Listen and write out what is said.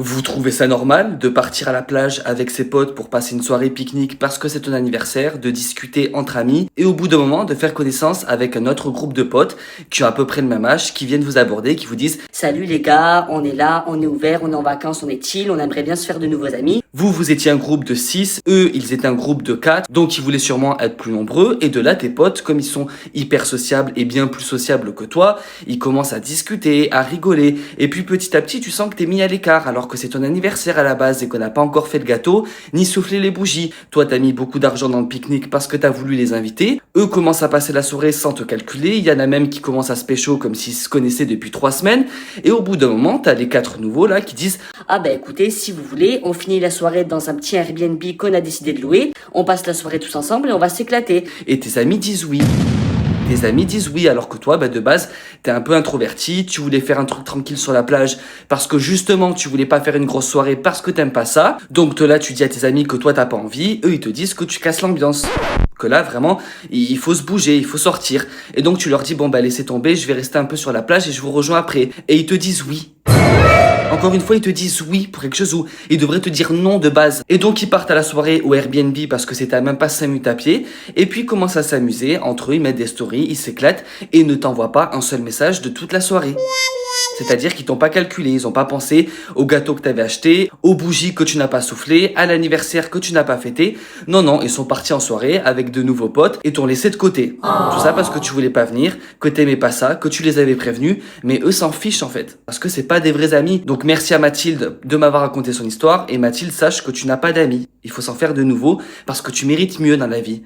Vous trouvez ça normal de partir à la plage avec ses potes pour passer une soirée pique-nique parce que c'est ton anniversaire, de discuter entre amis et au bout d'un moment de faire connaissance avec un autre groupe de potes qui ont à peu près le même âge, qui viennent vous aborder, qui vous disent Salut les gars, on est là, on est ouvert, on est en vacances, on est chill, on aimerait bien se faire de nouveaux amis. vous étiez un groupe de 6, eux ils étaient un groupe de 4, donc ils voulaient sûrement être plus nombreux et de là tes potes, comme ils sont hyper sociables et bien plus sociables que toi, ils commencent à discuter, à rigoler et puis petit à petit tu sens que t'es mis à l'écart alors que c'est ton anniversaire à la base et qu'on n'a pas encore fait le gâteau, ni soufflé les bougies. Toi, t'as mis beaucoup d'argent dans le pique-nique parce que t'as voulu les inviter. Eux commencent à passer la soirée sans te calculer. Il y en a même qui commencent à se pécho comme s'ils se connaissaient depuis 3 semaines. Et au bout d'un moment, t'as les 4 nouveaux là qui disent Ah bah écoutez, si vous voulez, on finit la soirée dans un petit Airbnb qu'on a décidé de louer, on passe la soirée tous ensemble et on va s'éclater. et tes amis disent oui. Tes amis disent oui, alors que toi, de base, t'es un peu introverti, tu voulais faire un truc tranquille sur la plage parce que justement, tu voulais pas faire une grosse soirée parce que t'aimes pas ça. Donc là, tu dis à tes amis que toi, t'as pas envie, eux, ils te disent que tu casses l'ambiance. Que là, vraiment, il faut se bouger, il faut sortir. Et donc, tu leur dis, bon, laissez tomber, je vais rester un peu sur la plage et je vous rejoins après. Et ils te disent oui. Encore une fois, ils te disent oui pour quelque chose où ils devraient te dire non de base. Et donc, ils partent à la soirée au Airbnb parce que c'était à même pas 5 minutes à pied. Et puis, ils commencent à s'amuser. Entre eux, ils mettent des stories, ils s'éclatent et ils ne t'envoient pas un seul message de toute la soirée. C'est-à-dire qu'ils t'ont pas calculé, ils ont pas pensé au gâteau que t'avais acheté, aux bougies que tu n'as pas soufflé, à l'anniversaire que tu n'as pas fêté. Non, non, ils sont partis en soirée avec de nouveaux potes et t'ont laissé de côté. Tout ça parce que tu voulais pas venir, que t'aimais pas ça, que tu les avais prévenus, mais eux s'en fichent en fait. Parce que c'est pas des vrais amis. Donc merci à Mathilde de m'avoir raconté son histoire et Mathilde, sache que tu n'as pas d'amis. Il faut s'en faire de nouveau parce que tu mérites mieux dans la vie.